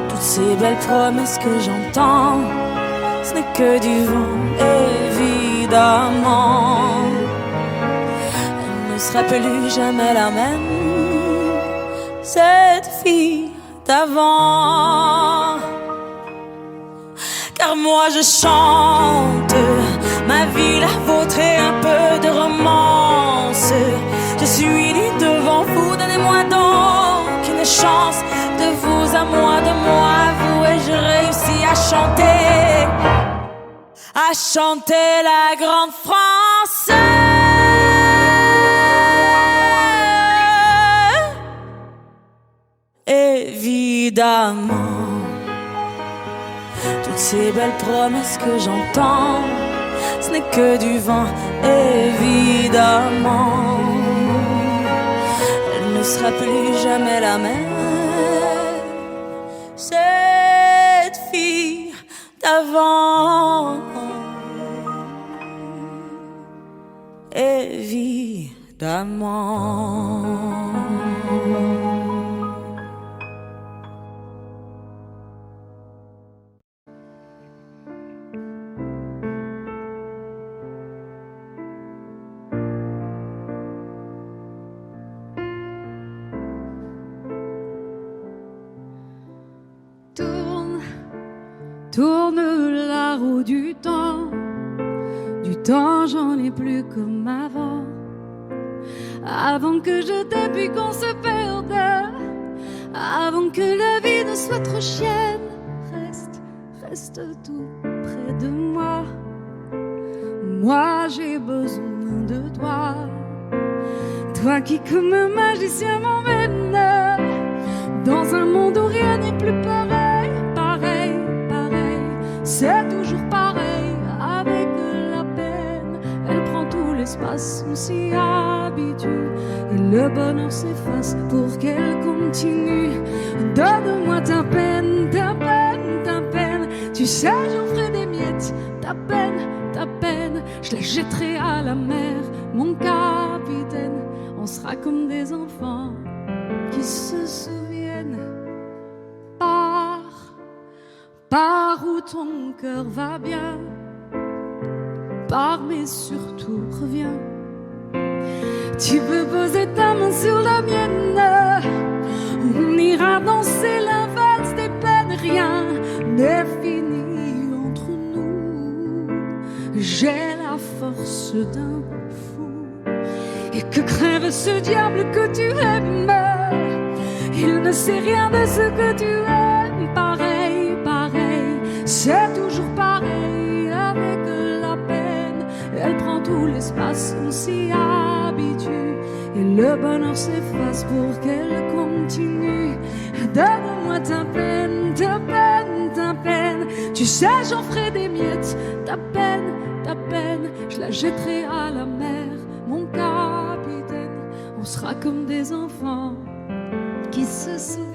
toutes ces belles promesses que j'entends, ce n'est que du vent, évidemment. Elle ne sera plus jamais la même, cette fille d'avant. Car moi je chante ma vie, la vôtre et un peu de romance. Je suis nue devant vous, donnez-moi donc une chance. De vous à moi, de moi à vous, et je réussis à chanter la grande France. Évidemment, toutes ces belles promesses que j'entends, ce n'est que du vent, évidemment. Elle ne sera plus jamais la même, cette fille d'avant. Évidemment.
Tourne la roue du temps j'en ai plus comme avant. Avant que je t'aie puis qu'on se perde, avant que la vie ne soit trop chienne. Reste tout près de moi. Moi j'ai besoin de toi. Toi qui comme un magicien m'emmène dans un monde où rien n'est plus pareil. C'est toujours pareil avec la peine. Elle prend tout l'espace, on s'y habitue. Et le bonheur s'efface pour qu'elle continue. Donne-moi ta peine, ta peine, ta peine. Tu sais, j'en ferai des miettes. Ta peine, je la jetterai à la mer. Mon capitaine, on sera comme des enfants qui se souviennent. Pars où ton cœur va bien, pars mais surtout reviens. Tu peux poser ta main sur la mienne, on ira danser la valse des peines. Rien n'est fini entre nous, j'ai la force d'un fou. Et que crève ce diable que tu aimes, il ne sait rien de ce que tu aimes. C'est toujours pareil avec la peine. Elle prend tout l'espace, on s'y habitue. Et le bonheur s'efface pour qu'elle continue. Donne-moi ta peine, ta peine, ta peine. Tu sais, j'en ferai des miettes. Ta peine, je la jetterai à la mer. Mon capitaine, on sera comme des enfants qui se souviennent.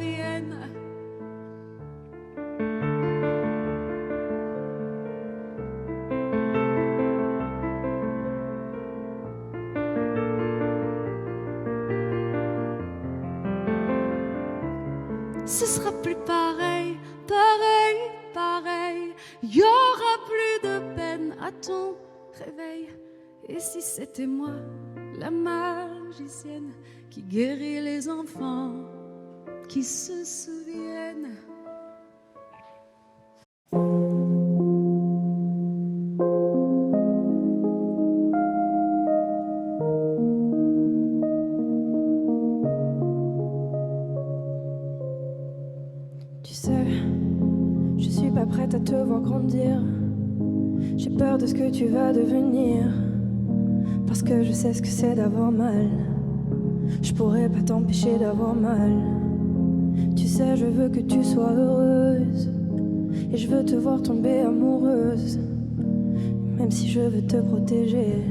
Ce sera plus pareil, pareil. Y aura plus de peine à ton réveil. Et si c'était moi, la magicienne, qui guérit les enfants qui se souviennent.
grandir. J'ai peur de ce que tu vas devenir. Parce que je sais ce que c'est d'avoir mal. Je pourrais pas t'empêcher d'avoir mal. Tu sais, je veux que tu sois heureuse. Et je veux te voir tomber amoureuse. Même si je veux te protéger,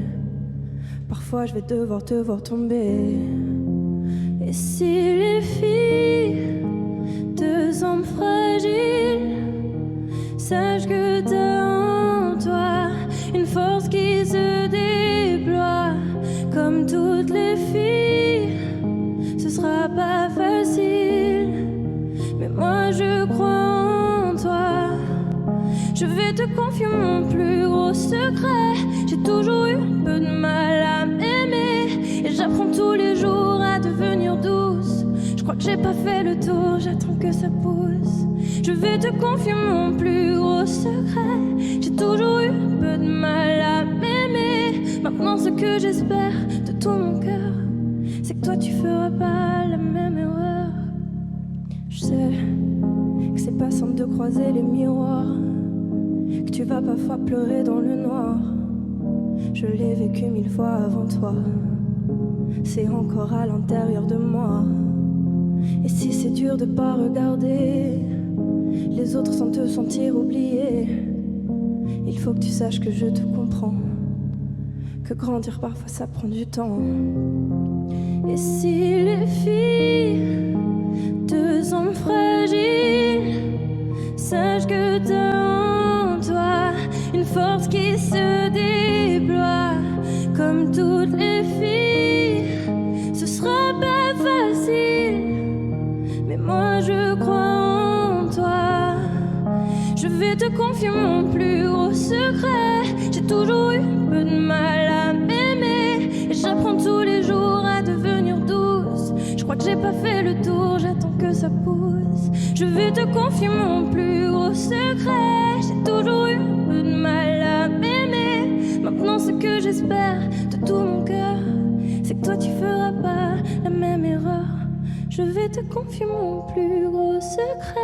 parfois je vais devoir te voir tomber. Et si les filles te semblent fragiles, sache que t'as en toi une force qui se déploie. Comme toutes les filles, ce sera pas facile, mais moi je crois en toi. Je vais te confier mon plus gros secret. J'ai toujours eu un peu de mal à m'aimer, et j'apprends tous les jours à devenir douce. Je crois que j'ai pas fait le tour, j'attends que ça pousse. Je vais te confier mon plus gros secret. J'ai toujours eu un peu de mal à m'aimer. Maintenant ce que j'espère de tout mon cœur, c'est que toi tu feras pas la même erreur. Je sais que c'est pas simple de croiser les miroirs, que tu vas parfois pleurer dans le noir. Je l'ai vécu 1000 fois avant toi. C'est encore à l'intérieur de moi. Et si c'est dur de pas regarder les autres sans te sentir oublié, il faut que tu saches que je te comprends, que grandir parfois ça prend du temps. Et si les filles te semblent fragiles, sache que t'as en toi une force qui se déploie. Comme toutes les filles, ce sera pas facile, mais moi je crois en toi. Je vais te confier mon plus gros secret. J'ai toujours eu un peu de mal à m'aimer, et j'apprends tous les jours à devenir douce. Je crois que j'ai pas fait le tour, j'attends que ça pousse. Je vais te confier mon plus gros secret. J'ai toujours eu un peu de mal à m'aimer. Maintenant ce que j'espère de tout mon cœur, c'est que toi tu feras pas la même erreur. Je vais te confier mon plus gros secret.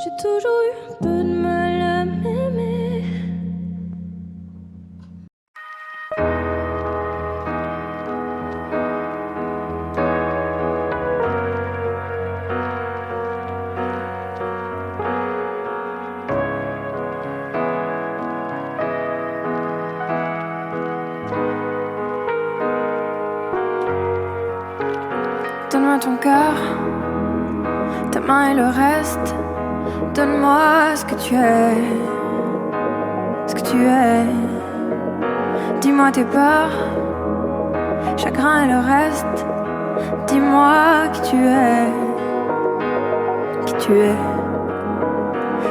J'ai toujours eu un peu de mal à m'aimer. Donne-moi ton cœur, ta main et le reste. Donne-moi ce que tu es, ce que tu es. Dis-moi tes peurs, chagrin et le reste. Dis-moi qui tu es, qui tu es.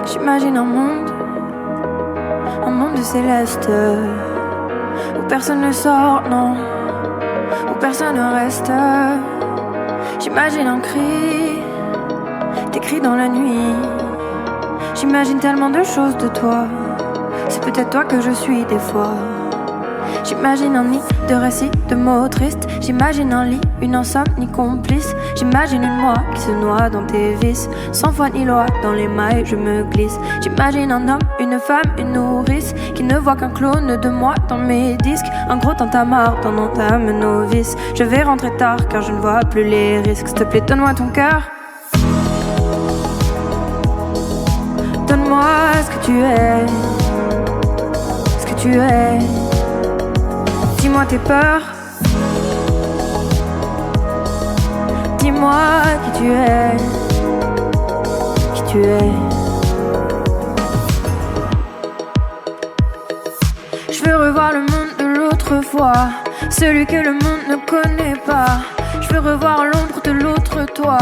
J'imagine un monde de céleste, où personne ne sort, non, où personne ne reste. J'imagine un cri, des cris dans la nuit. J'imagine tellement de choses de toi. C'est peut-être toi que je suis des fois. J'imagine un nid de récits, de mots tristes. J'imagine un lit, une insomnie complice. J'imagine une moi qui se noie dans tes vices. Sans foi ni loi, dans les mailles je me glisse. J'imagine un homme, une femme, une nourrice, qui ne voit qu'un clone de moi dans mes disques. Un gros tintamarre dans ton âme novice. Je vais rentrer tard car je ne vois plus les risques. S'il te plaît, donne-moi ton cœur. Donne-moi ce que tu es, ce que tu es. Dis-moi tes peurs, dis-moi qui tu es, qui tu es. Je veux revoir le monde de l'autre fois, celui que le monde ne connaît pas. Je veux revoir l'ombre de l'autre toi,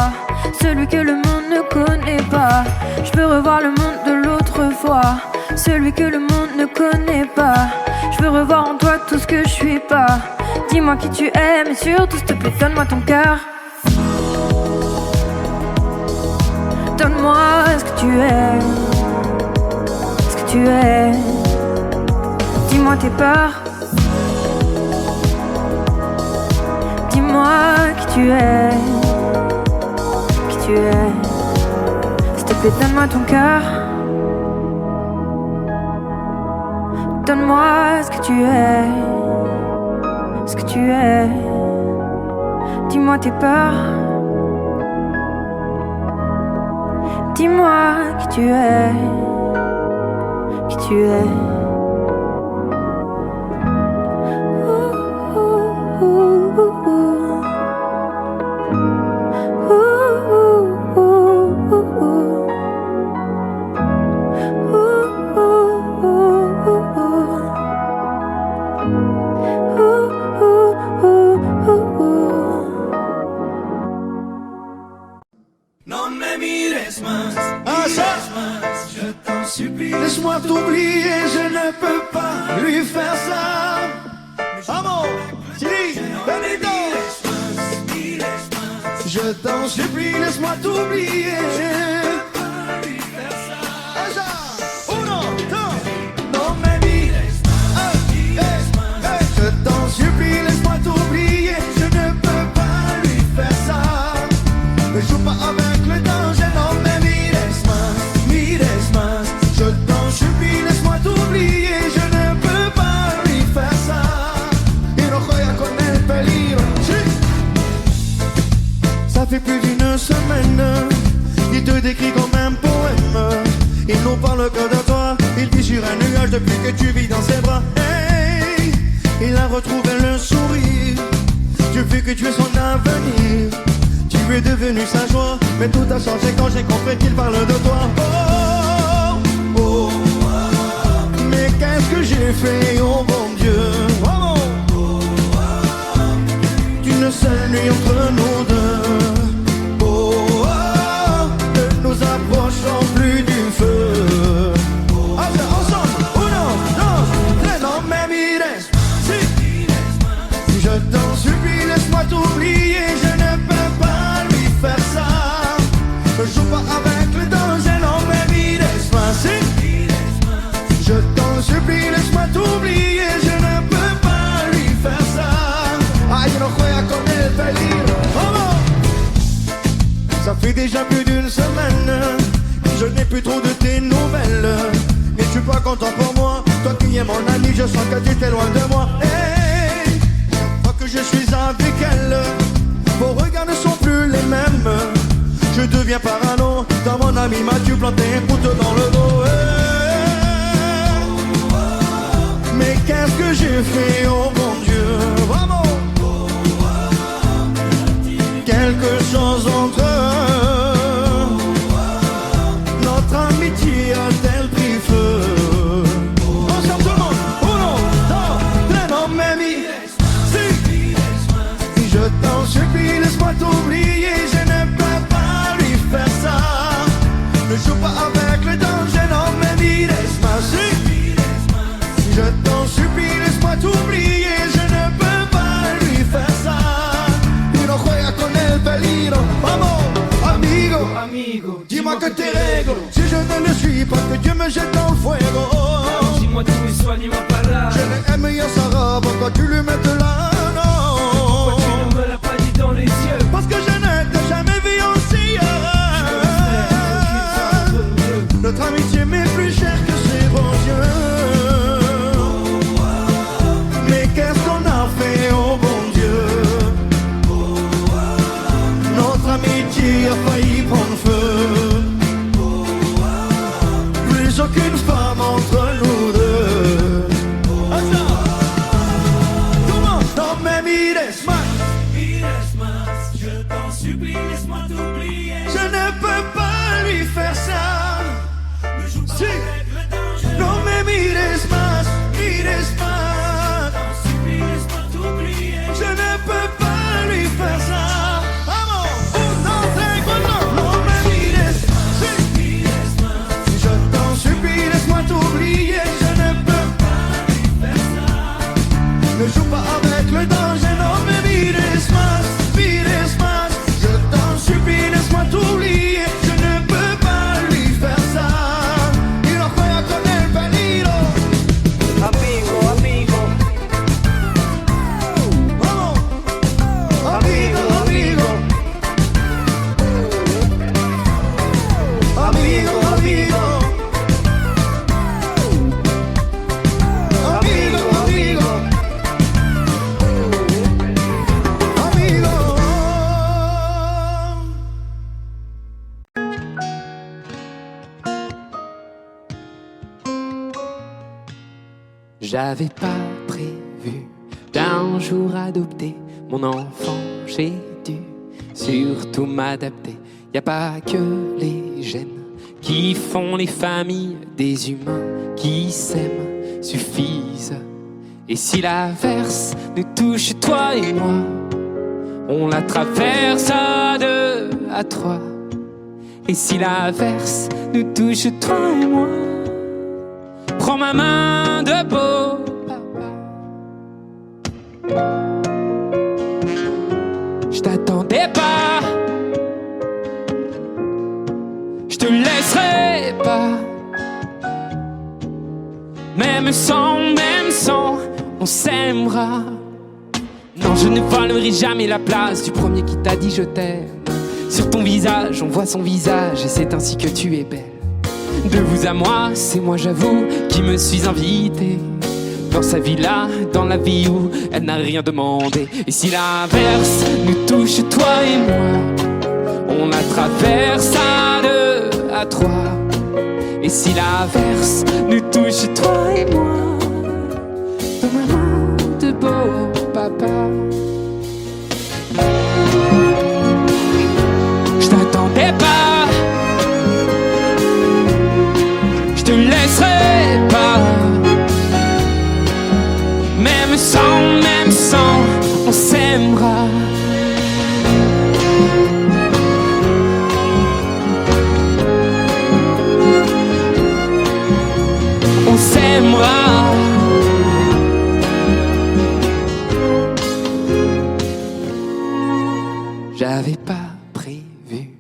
celui que le monde ne connaît pas. Je veux revoir le monde de l'autre fois, celui que le monde ne connaît pas. Je veux revoir en toi tout ce que je suis pas. Dis-moi qui tu es, mais surtout s'il te plaît donne-moi ton cœur. Donne-moi ce que tu es, ce que tu es. Dis-moi tes peurs, Donne-moi qui tu es, qui tu es. S'il te plaît, donne-moi ton cœur. Donne-moi ce que tu es, ce que tu es. Dis-moi tes peurs. Dis-moi qui tu es, qui tu es.
Non me mires más, je t'en supplie. Laisse-moi t'oublier, je ne peux pas lui faire ça. Vamos, Siri, Benito. Je t'en supplie, laisse-moi t'oublier. Uno, dos. Non me mires más, je t'en supplie, laisse-moi t'oublier. Je ne peux pas lui faire ça. Ne joue pas avec le danger, non me mires más. Je t'en supplie, laisse-moi t'oublier. Je ne peux pas lui faire ça. Y no juega con el peligro. Sí. Ça fait plus d'une semaine, il te décrit comme un poème. Il nous parle que de toi, il vit sur un nuage depuis que tu vis dans ses bras. Hey, il a retrouvé le sourire, tu veux que tu es son avenir. Tu es devenu sa joie, mais tout a changé quand j'ai compris qu'il parle de toi. Oh, oh, oh, mais qu'est-ce que j'ai fait, oh mon Dieu. Oh, oh, oh, d'une seule nuit entre nous deux. Oh, oh, ne nous approchons plus du feu. Ensemble, uno, dos, tres, non me mires. Si. Je t'en supplie, laisse-moi t'oublier. Je ne peux pas lui faire ça. Ne joue pas avec le danger, non me mires más. Si. Je t'en supplie, laisse-moi t'oublier. Je ne peux pas lui faire ça. Ay, no juega con el peligro. Oh, ça fait déjà plus d'une semaine, je n'ai plus trop de tes nouvelles. N'es-tu pas content pour moi? Toi qui es mon ami, je sens que tu t'éloignes de moi. Hey, fois que je suis avec elle, vos regards ne sont plus les mêmes. Je deviens parano, dans mon ami m'as-tu planté un couteau dans le dos. Hey, mais qu'est-ce que j'ai fait, oh mon Dieu. Vamos. Quelque chose entre eux, notre amitié a-t-elle pris feu? Ensemble tout le monde, uno, dos, tres, non me mires. Si. Je t'en supplie, laisse-moi t'oublier. Je ne peux pas lui faire ça. Ne joue pas avec le danger, non me mires más. Si. Je t'en supplie, laisse-moi t'oublier. Je ne peux pas lui faire ça. Y no juega con el peligro. Vamos, amigo, dis-moi que t'es règles. Si je ne le suis pas, que Dieu me jette dans le fuego.
Dis-moi tout et soigne-moi pas là.
Je n'aime bien sa robe, pourquoi tu lui mets de là? Non.
Pourquoi tu ne me l'as pas dit dans les yeux?
Parce que je ne t'ai jamais vu aussi. Notre amitié m'est plus chère que ses bons yeux. Mais qu'est-ce qu'on a fait, oh bon Dieu? Notre amitié a failli prendre feu. Plus aucune femme entre nous deux. Comment? Non me mires más. Je t'en supplie, laisse-moi t'oublier. Je ne peux pas lui faire ça. Si. Non me mires más. Je ne peux pas lui faire ça. Vamos, uno, tres, cuatro. Non me mires. Si. Je t'en supplie, laisse-moi t'oublier. Je ne peux pas lui faire ça. Ne joue pas avec le danger, non me mires más. Je t'en supplie, laisse-moi t'oublier. Je ne peux pas lui faire ça. Il en
J'avais pas prévu d'un jour adopter mon enfant, j'ai dû surtout m'adapter. Y a pas que les gènes qui font les familles, des humains qui s'aiment suffisent. Et si l'averse nous touche, toi et moi, on la traverse à 2, à 3. Et si l'averse nous touche, toi et moi, prends ma main de beau papa. Je t'attendais pas, je te laisserai pas. Même sans, on s'aimera. Non, je ne volerai jamais la place du premier qui t'a dit je t'aime. Sur ton visage, on voit son visage et c'est ainsi que tu es belle. De vous à moi, c'est moi j'avoue qui me suis invité dans sa villa, dans la vie où elle n'a rien demandé. Et si l'averse nous touche, toi et moi, on la traverse à 2, à 3. Et si l'averse nous touche, toi et moi, dans ma main de beau papa. Je t'attendais pas, je te laisserai pas. Même sans, on s'aimera. On s'aimera. J'avais pas prévu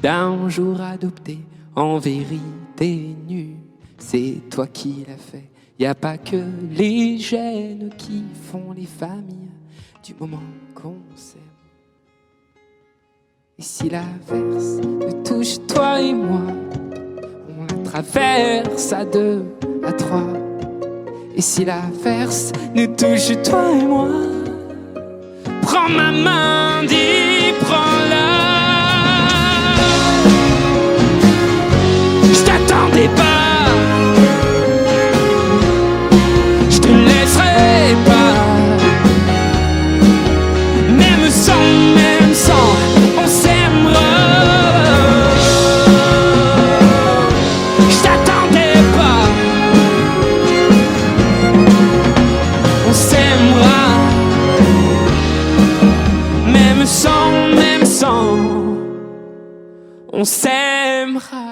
d'un jour adopter, en vérité nu. C'est toi qui l'as fait. Y a pas que les gènes qui font les familles du moment qu'on s'aime. Et si l'averse nous touche, toi et moi, on la traverse à 2, à 3. Et si l'averse nous touche, toi et moi, prends ma main, dis prends-la. Je t'attendais pas, je te laisserai pas. Même sans, on s'aimera. Je t'attendais pas, on s'aimera. Même sans, on s'aimera.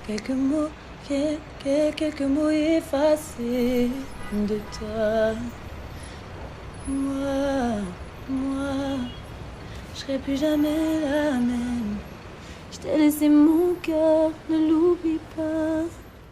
quelques mots, quelques mots effacés de toi. Moi, je serai plus jamais la même. Je t'ai laissé mon cœur